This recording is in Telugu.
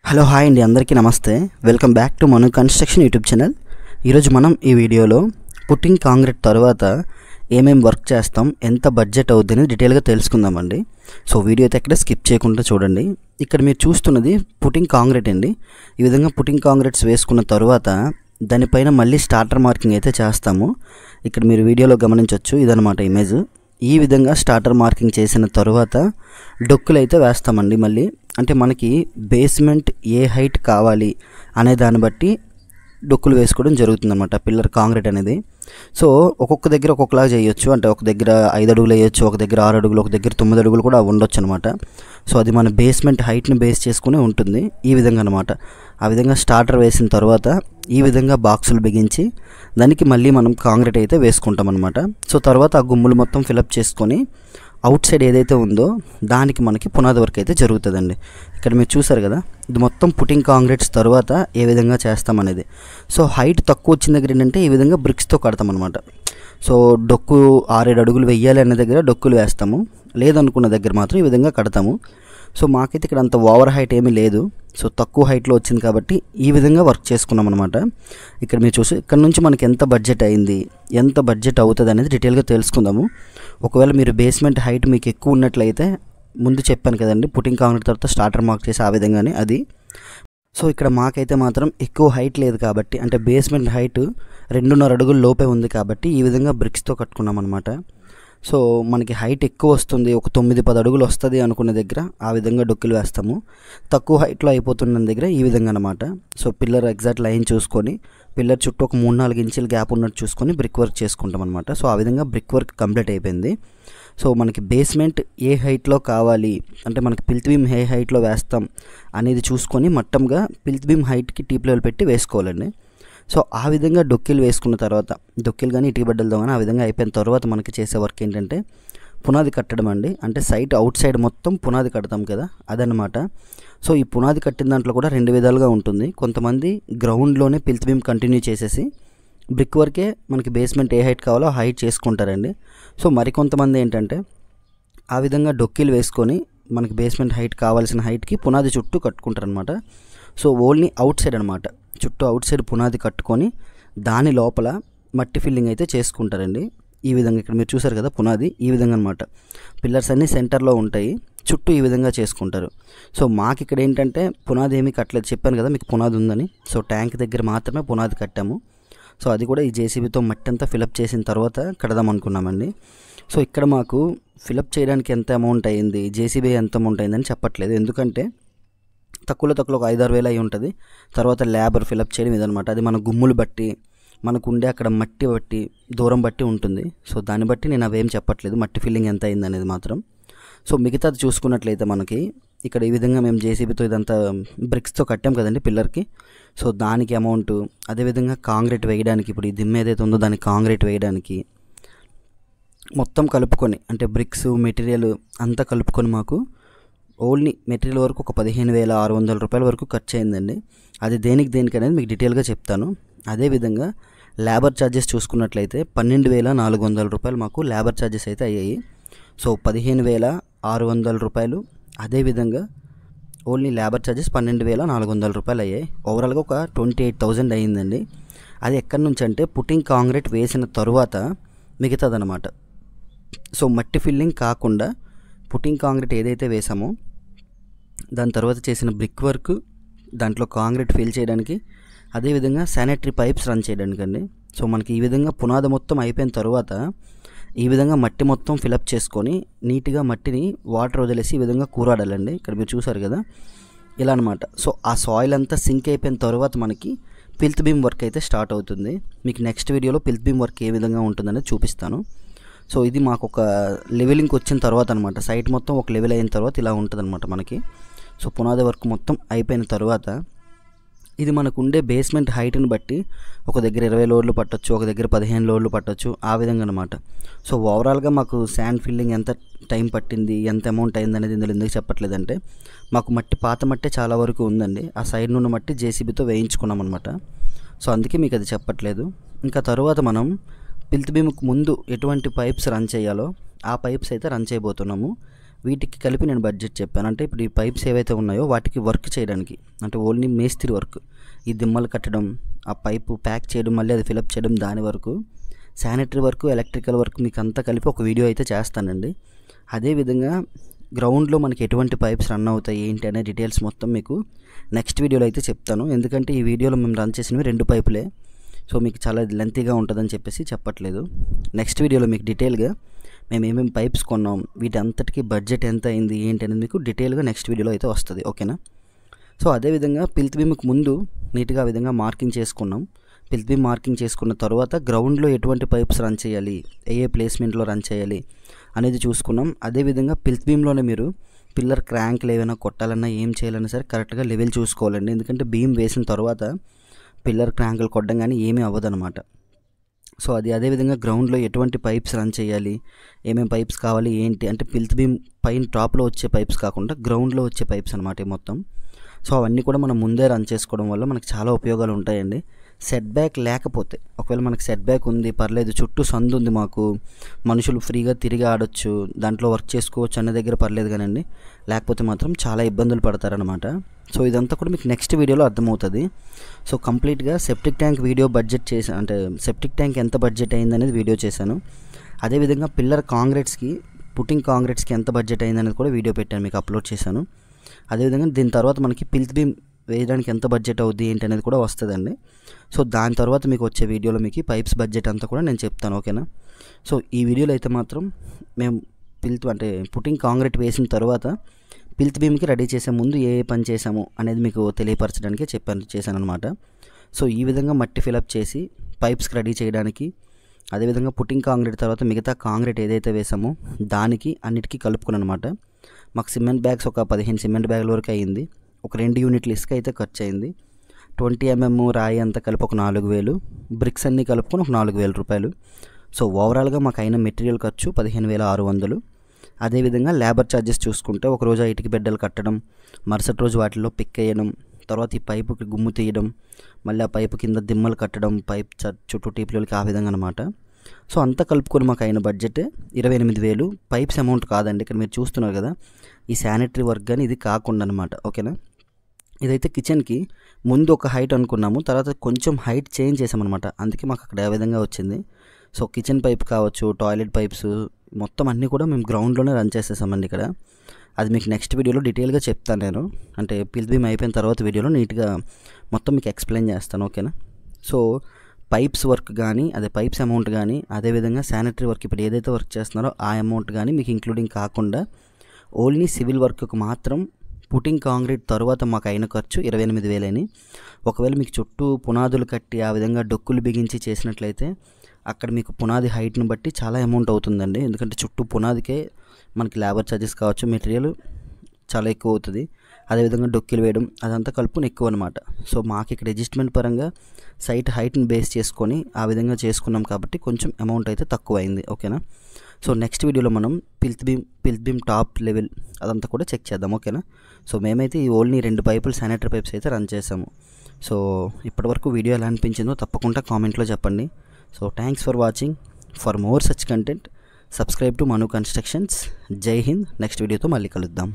హలో హాయ్ అండి, అందరికీ నమస్తే. Welcome back to Manu construction YouTube channel. ఈరోజు మనం ఈ వీడియోలో పుట్టింగ్ కాంక్రీట్ తర్వాత ఏమేమి వర్క్ చేస్తాం, ఎంత బడ్జెట్ అవుద్ది అనేది డీటెయిల్గా తెలుసుకుందామండి. సో వీడియో అయితే ఎక్కడ స్కిప్ చేయకుండా చూడండి. ఇక్కడ మీరు చూస్తున్నది పుట్టింగ్ కాంక్రీట్ అండి. ఈ విధంగా పుట్టింగ్ కాంక్రీట్స్ వేసుకున్న తర్వాత దానిపైన మళ్ళీ స్టార్టర్ మార్కింగ్ అయితే చేస్తాము. ఇక్కడ మీరు వీడియోలో గమనించవచ్చు, ఇదనమాట ఇమేజ్. ఈ విధంగా స్టార్టర్ మార్కింగ్ చేసిన తర్వాత డొక్కులు అయితే వేస్తామండి. మళ్ళీ అంటే మనకి బేస్మెంట్ ఏ హైట్ కావాలి అనే దాన్ని బట్టి డొక్కులు వేసుకోవడం జరుగుతుందన్నమాట పిల్లర్ కాంక్రీట్ అనేది. సో ఒక్కొక్క దగ్గర ఒక్కొక్కలాగా చేయొచ్చు. అంటే ఒక దగ్గర 5 అడుగులు వేయచ్చు, ఒక దగ్గర 6 అడుగులు, ఒక దగ్గర 9 అడుగులు కూడా ఉండొచ్చు అనమాట. సో అది మన బేస్మెంట్ హైట్ని బేస్ చేసుకుని ఉంటుంది ఈ విధంగా అనమాట. ఆ విధంగా స్టార్టర్ వేసిన తర్వాత ఈ విధంగా బాక్సులు బిగించి దానికి మళ్ళీ మనం కాంక్రీట్ అయితే వేసుకుంటాం అనమాట. సో తర్వాత ఆ గుమ్ములు మొత్తం ఫిలప్ చేసుకొని అవుట్ సైడ్ ఏదైతే ఉందో దానికి మనకి పునాది వర్క్ అయితే జరుగుతుందండి. ఇక్కడ మీరు చూసారు కదా, ఇది మొత్తం పుట్టింగ్ కాంక్రీట్స్ తర్వాత ఏ విధంగా చేస్తామనేది. సో హైట్ తక్కువ వచ్చిన దగ్గర ఏంటంటే ఈ విధంగా బ్రిక్స్తో కడతాం అనమాట. సో డొక్కు 6-7 అడుగులు వెయ్యాలి అనే దగ్గర డొక్కులు వేస్తాము, లేదనుకున్న దగ్గర మాత్రం ఈ విధంగా కడతాము. సో మాకైతే ఇక్కడ అంత ఓవర్ హైట్ ఏమీ లేదు. సో తక్కువ హైట్లో వచ్చింది కాబట్టి ఈ విధంగా వర్క్ చేసుకున్నాం అనమాట. ఇక్కడ మీరు చూసి ఇక్కడ నుంచి మనకి ఎంత బడ్జెట్ అయింది, ఎంత బడ్జెట్ అవుతుంది అనేది డీటెయిల్గా తెలుసుకుందాము. ఒకవేళ మీరు బేస్మెంట్ హైట్ మీకు ఎక్కువ ఉన్నట్లయితే ముందు చెప్పాను కదండి, పుట్టింగ్ కాంక్రీట్ తర్వాత స్టార్టర్ మార్క్ చేసి ఆ విధంగానే అది. సో ఇక్కడ మాకైతే మాత్రం ఎక్కువ హైట్ లేదు కాబట్టి, అంటే బేస్మెంట్ హైట్ 2.5 అడుగుల లోపే ఉంది కాబట్టి ఈ విధంగా బ్రిక్స్తో కట్టుకున్నాం అనమాట. సో మనకి హైట్ ఎక్కువ వస్తుంది, ఒక 9-10 అడుగులు వస్తుంది అనుకునే దగ్గర ఆ విధంగా డొక్కులు వేస్తాము. తక్కువ హైట్లో అయిపోతున్న దగ్గర ఈ విధంగా అనమాట. సో పిల్లర్ ఎగ్జాక్ట్ లైన్ చూసుకొని పిల్లర్ చుట్టూ ఒక 3-4 ఇంచుల గ్యాప్ ఉన్నట్టు చూసుకొని బ్రిక్ వర్క్ చేసుకుంటాం అనమాట. సో ఆ విధంగా బ్రిక్ వర్క్ కంప్లీట్ అయిపోయింది. సో మనకి బేస్మెంట్ ఏ హైట్లో కావాలి, అంటే మనకి పిల్త్ బీమ్ ఏ హైట్లో వేస్తాం అనేది చూసుకొని మట్టంగా పిల్త్ బీమ్ హైట్కి టీప్ లెవెల్ పెట్టి వేసుకోవాలండి. సో ఆ విధంగా డొక్కిలు వేసుకున్న తర్వాత, డొక్కిలు కానీ ఇటుక బడ్డలతో కానీ ఆ విధంగా అయిపోయిన తర్వాత మనకి చేసే వర్క్ ఏంటంటే పునాది కట్టడం అండి. అంటే సైట్ అవుట్ సైడ్ మొత్తం పునాది కడతాం కదా, అదనమాట. సో ఈ పునాది కట్టిన దాంట్లో కూడా 2 విధాలుగా ఉంటుంది. కొంతమంది గ్రౌండ్లోనే పిల్త్ బీమ్ కంటిన్యూ చేసేసి బ్రిక్ వర్కే మనకి బేస్మెంట్ ఏ హైట్ కావాలో ఆ హైట్ చేసుకుంటారండి. సో మరికొంతమంది ఏంటంటే ఆ విధంగా డొక్కిలు వేసుకొని మనకి బేస్మెంట్ హైట్ కావాల్సిన హైట్కి పునాది చుట్టూ కట్టుకుంటారనమాట. సో ఓన్లీ అవుట్ సైడ్ అనమాట, చుట్టూ అవుట్ సైడ్ పునాది కట్టుకొని దాని లోపల మట్టి ఫిల్లింగ్ అయితే చేసుకుంటారండి. ఈ విధంగా ఇక్కడ మీరు చూసారు కదా పునాది, ఈ విధంగా అనమాట. పిల్లర్స్ అన్నీ సెంటర్లో ఉంటాయి, చుట్టూ ఈ విధంగా చేసుకుంటారు. సో మాకు ఇక్కడ ఏంటంటే పునాది ఏమీ కట్టలేదు, చెప్పాను కదా మీకు పునాది ఉందని. సో ట్యాంక్ దగ్గర మాత్రమే పునాది కట్టాము. సో అది కూడా ఈ జేసీబీతో మట్టి అంతా ఫిలప్ చేసిన తర్వాత కడదాం అనుకున్నామండి. సో ఇక్కడ మాకు ఫిలప్ చేయడానికి ఎంత అమౌంట్ అయ్యింది, జేసీబీ ఎంత అమౌంట్ అయిందని చెప్పట్లేదు, ఎందుకంటే తక్కువలో ఒక 5-6 వేలు అయి ఉంటుంది. తర్వాత లేబర్ ఫిలప్ చేయడం ఇదనమాట. అది మన గుమ్ములు బట్టి, మనకు ఉండే అక్కడ మట్టి బట్టి, దూరం బట్టి ఉంటుంది. సో దాన్ని బట్టి నేను అవేం చెప్పట్లేదు మట్టి ఫిల్లింగ్ ఎంత అయింది అనేది మాత్రం. సో మిగతాది చూసుకున్నట్లయితే మనకి ఇక్కడ ఈ విధంగా మేము జేసీబీతో ఇదంతా బ్రిక్స్తో కట్టాం కదండి పిల్లర్కి. సో దానికి అమౌంట్, అదేవిధంగా కాంక్రీట్ వేయడానికి, ఇప్పుడు ఈ దిమ్మ ఏదైతే ఉందో దానికి కాంక్రీట్ వేయడానికి మొత్తం కలుపుకొని, అంటే బ్రిక్స్ మెటీరియల్ అంతా కలుపుకొని మాకు ఓన్లీ మెటీరియల్ వరకు ఒక 15,600 రూపాయల వరకు ఖర్చు అయిందండి. అది దేనికి అనేది మీకు డీటెయిల్గా చెప్తాను. అదేవిధంగా లేబర్ ఛార్జెస్ చూసుకున్నట్లయితే 12,400 రూపాయలు మాకు లేబర్ ఛార్జెస్ అయితే అయ్యాయి. సో 15,600 రూపాయలు, అదేవిధంగా ఓన్లీ లేబర్ ఛార్జెస్ 12,400 రూపాయలు అయ్యాయి. ఓవరాల్గా ఒక 28,000 అయ్యిందండి. అది ఎక్కడి నుంచి అంటే పుట్టింగ్ కాంక్రీట్ వేసిన తరువాత మిగతాదనమాట. సో మట్టి ఫిల్లింగ్ కాకుండా పుట్టింగ్ కాంక్రీట్ ఏదైతే వేసామో దాని తర్వాత చేసిన బ్రిక్ వర్క్, దాంట్లో కాంక్రీట్ ఫిల్ చేయడానికి, అదేవిధంగా శానిటరీ పైప్స్ రన్ చేయడానికి అండి. సో మనకి ఈ విధంగా పునాది మొత్తం అయిపోయిన తర్వాత ఈ విధంగా మట్టి మొత్తం ఫిలప్ చేసుకొని నీట్గా మట్టిని వాటర్ వదిలేసి ఈ విధంగా కూరాడాలండి. ఇక్కడ మీరు చూసారు కదా, ఇలా అనమాట. సో ఆ సాయిల్ అంతా సింక్ అయిపోయిన తర్వాత మనకి పిల్త్ బీమ్ వర్క్ అయితే స్టార్ట్ అవుతుంది. మీకు నెక్స్ట్ వీడియోలో పిల్త్ బీమ్ వర్క్ ఏ విధంగా ఉంటుందనేది చూపిస్తాను. సో ఇది మాకు ఒక లెవెలింగ్కి వచ్చిన తర్వాత అనమాట, సైట్ మొత్తం ఒక లెవెల్ అయిన తర్వాత ఇలా ఉంటుంది అనమాట మనకి. సో పునాది వర్క్ మొత్తం అయిపోయిన తర్వాత ఇది మనకు ఉండే బేస్మెంట్ హైట్ని బట్టి ఒక దగ్గర 20 లోడ్లు పట్టొచ్చు, ఒక దగ్గర 15 లోడ్లు పట్టొచ్చు, ఆ విధంగా అనమాట. సో ఓవరాల్గా మాకు శాండ్ ఫిల్లింగ్ ఎంత టైం పట్టింది, ఎంత అమౌంట్ అయింది అనేది ఇందులో ఎందుకు చెప్పట్లేదంటే మాకు మట్టి పాత మట్టే చాలా వరకు ఉందండి. ఆ సైడ్ నుండి మట్టి జేసీబీతో వేయించుకున్నాం అనమాట. సో అందుకే మీకు అది చెప్పట్లేదు. ఇంకా తర్వాత మనం పిల్త్ బీమ్కి ముందు ఎటువంటి పైప్స్ రన్ చేయాలో ఆ పైప్స్ అయితే రన్ చేయబోతున్నాము. వీటికి కలిపి నేను బడ్జెట్ చెప్పాను. అంటే ఇప్పుడు ఈ పైప్స్ ఏవైతే ఉన్నాయో వాటికి వర్క్ చేయడానికి, అంటే ఓన్లీ మేస్త్రి వర్క్, ఈ దిమ్మలు కట్టడం, ఆ పైపు ప్యాక్ చేయడం, మళ్ళీ అది ఫిలప్ చేయడం, దాని వరకు శానిటరీ వర్క్, ఎలక్ట్రికల్ వర్క్ మీకు అంతా కలిపి ఒక వీడియో అయితే చేస్తానండి. అదేవిధంగా గ్రౌండ్లో మనకి ఎటువంటి పైప్స్ రన్ అవుతాయి ఏంటి అనే డీటెయిల్స్ మొత్తం మీకు నెక్స్ట్ వీడియోలో అయితే చెప్తాను. ఎందుకంటే ఈ వీడియోలో మేము రన్ చేసినవి 2 పైపులే, సో మీకు చాలా లెంతీగా ఉంటుందని చెప్పేసి చెప్పట్లేదు. నెక్స్ట్ వీడియోలో మీకు డీటెయిల్గా మేము ఏమేమి పైప్స్ కొన్నాం, వీటి అంతటికి బడ్జెట్ ఎంత అయింది ఏంటి అనేది మీకు డీటెయిల్గా నెక్స్ట్ వీడియోలో అయితే వస్తుంది. ఓకేనా? సో అదేవిధంగా పిల్త్ బీమ్కి ముందు నీట్గా ఆ విధంగా మార్కింగ్ చేసుకున్నాం. పిల్త్ బీమ్ మార్కింగ్ చేసుకున్న తర్వాత గ్రౌండ్లో ఎటువంటి పైప్స్ రన్ చేయాలి, ఏ ప్లేస్మెంట్లో రన్ చేయాలి అనేది చూసుకున్నాం. అదేవిధంగా పిల్త్ బీమ్లోనే మీరు పిల్లర్ క్రాంక్లు ఏమైనా కొట్టాలన్నా ఏం చేయాలన్నా సరే కరెక్ట్గా లెవెల్ చూసుకోవాలండి. ఎందుకంటే బీమ్ వేసిన తర్వాత పిల్లర్ క్రాంకులు కొట్టడం కానీ ఏమీ అవ్వదన్నమాట. సో అదేవిధంగా గ్రౌండ్లో ఎటువంటి పైప్స్ రన్ చేయాలి, ఏమేమి పైప్స్ కావాలి ఏంటి అంటే పిల్త్ బీమ్ పైన టాప్లో వచ్చే పైప్స్ కాకుండా గ్రౌండ్లో వచ్చే పైప్స్ అనమాట మొత్తం. సో అవన్నీ కూడా మనం ముందే రన్ చేసుకోవడం వల్ల మనకు చాలా ఉపయోగాలు ఉంటాయండి. సెట్ బ్యాక్ లేకపోతే, ఒకవేళ మనకి సెట్ బ్యాక్ ఉంది పర్లేదు, చుట్టూ సందు ఉంది, మాకు మనుషులు ఫ్రీగా తిరిగి ఆడొచ్చు, దాంట్లో వర్క్ చేసుకోవచ్చు అనే దగ్గర పర్లేదు కానండి, లేకపోతే మాత్రం చాలా ఇబ్బందులు పడతారనమాట. సో ఇదంతా కూడా మీకు నెక్స్ట్ వీడియోలో అర్థమవుతుంది. సో కంప్లీట్గా సెప్టిక్ ట్యాంక్ వీడియో బడ్జెట్ చేశాను, అంటే సెప్టిక్ ట్యాంక్ ఎంత బడ్జెట్ అయిందనేది వీడియో చేశాను. అదేవిధంగా పిల్లర్ కాంక్రీట్స్కి, పుట్టింగ్ కాంక్రీట్స్కి ఎంత బడ్జెట్ అయిందనేది కూడా వీడియో పెట్టాను, మీకు అప్లోడ్ చేశాను. అదేవిధంగా దీని తర్వాత మనకి పిల్త్ బీమ్ వేయడానికి ఎంత బడ్జెట్ అవుద్ది ఏంటి అనేది కూడా వస్తుందండి. సో దాని తర్వాత మీకు వచ్చే వీడియోలో మీకు పైప్స్ బడ్జెట్ అంతా కూడా నేను చెప్తాను. ఓకేనా? సో ఈ వీడియోలో అయితే మాత్రం మేము పుట్టింగ్ కాంక్రీట్ వేసిన తర్వాత పిల్త్ బీమ్కి రెడీ చేసే ముందు ఏ పని చేసాము అనేది మీకు తెలియపరచడానికి చేశాను అనమాట. సో ఈ విధంగా మట్టి ఫిలప్ చేసి పైప్స్కి రెడీ చేయడానికి, అదేవిధంగా పుట్టింగ్ కాంక్రీట్ తర్వాత మిగతా కాంక్రీట్ ఏదైతే వేసామో దానికి అన్నిటికీ కలుపుకున్నాను అనమాట. మాకు సిమెంట్ బ్యాగ్స్ ఒక 15 సిమెంట్ బ్యాగుల వరకు అయ్యింది. ఒక 2 యూనిట్ల ఇసుక అయితే ఖర్చు అయింది. 20 mm రాయి అంతా కలిపి ఒక 4,000, బ్రిక్స్ అన్నీ కలుపుకొని ఒక 4,000 రూపాయలు. సో ఓవరాల్గా మాకు అయిన మెటీరియల్ ఖర్చు 15,600. అదేవిధంగా లేబర్ ఛార్జెస్ చూసుకుంటే ఒకరోజు ఆ ఇటుక బిడ్డలు కట్టడం, మరుసటి రోజు వాటిలో పిక్ వేయడం, తర్వాత ఈ పైపుకి గుమ్ము తీయడం, మళ్ళీ ఆ పైపు కింద దిమ్మలు కట్టడం, పైప్ చుట్టూ టీపులకి ఆ విధంగా అనమాట. సో అంతా కలుపుకొని మాకు అయిన బడ్జెట్ 28,000. పైప్స్ అమౌంట్ కాదండి, ఇక్కడ మీరు చూస్తున్నారు కదా, ఈ శానిటరీ వర్క్ కానీ ఇది కాకుండా అనమాట. ఓకేనా? ఇదైతే కిచెన్కి ముందు ఒక హైట్ అనుకున్నాము, తర్వాత కొంచెం హైట్ చేంజ్ చేసామన్నమాట, అందుకే మాకు అక్కడ ఏ విధంగా వచ్చింది. సో కిచెన్ పైప్ కావచ్చు, టాయిలెట్ పైప్స్ మొత్తం అన్నీ కూడా మేము గ్రౌండ్లోనే రన్ చేసేసామండి ఇక్కడ. అది మీకు నెక్స్ట్ వీడియోలో డీటెయిల్గా చెప్తాను నేను, అంటే పిల్త్ బీమ్ అయిపోయిన తర్వాత వీడియోలో నీట్గా మొత్తం మీకు ఎక్స్ప్లెయిన్ చేస్తాను. ఓకేనా? సో పైప్స్ వర్క్ కానీ, అదే పైప్స్ అమౌంట్ కానీ, అదేవిధంగా శానిటరీ వర్క్ ఇప్పుడు ఏదైతే వర్క్ చేస్తున్నారో ఆ అమౌంట్ కానీ మీకు ఇంక్లూడింగ్ కాకుండా ఓన్లీ సివిల్ వర్క్కి మాత్రం పుట్టింగ్ కాంక్రీట్ తర్వాత మాకు అయిన ఖర్చు 28,000 అని. ఒకవేళ మీకు చుట్టూ పునాదులు కట్టి ఆ విధంగా డొక్కులు బిగించి చేసినట్లయితే అక్కడ మీకు పునాది హైట్ని బట్టి చాలా అమౌంట్ అవుతుందండి. ఎందుకంటే చుట్టూ పునాదికే మనకి లేబర్ ఛార్జెస్ కావచ్చు, మెటీరియల్ చాలా ఎక్కువ అవుతుంది. అదేవిధంగా డొక్కిలు వేయడం అదంతా కలుపుని ఎక్కువ అనమాట. సో మాకు ఇక్కడ అడ్జస్ట్మెంట్ పరంగా సైట్ హైట్ని బేస్ చేసుకొని ఆ విధంగా చేసుకున్నాం కాబట్టి కొంచెం అమౌంట్ అయితే తక్కువ అయింది. ఓకేనా? సో నెక్స్ట్ వీడియోలో మనం పిల్త్ బీమ్ టాప్ లెవెల్ అదంతా కూడా చెక్ చేద్దాం. ఓకేనా? సో మేమైతే ఈ ఓన్లీ 2 పైపులు శానిటరీ పైప్స్ అయితే రన్ చేసాము. సో ఇప్పటివరకు వీడియో ఎలా అనిపించిందో తప్పకుండా కామెంట్లో చెప్పండి. So thanks for watching. For more such content subscribe to Manu constructions. జై హింద్. నెక్స్ట్ వీడియోతో మళ్ళీ కలుద్దాం.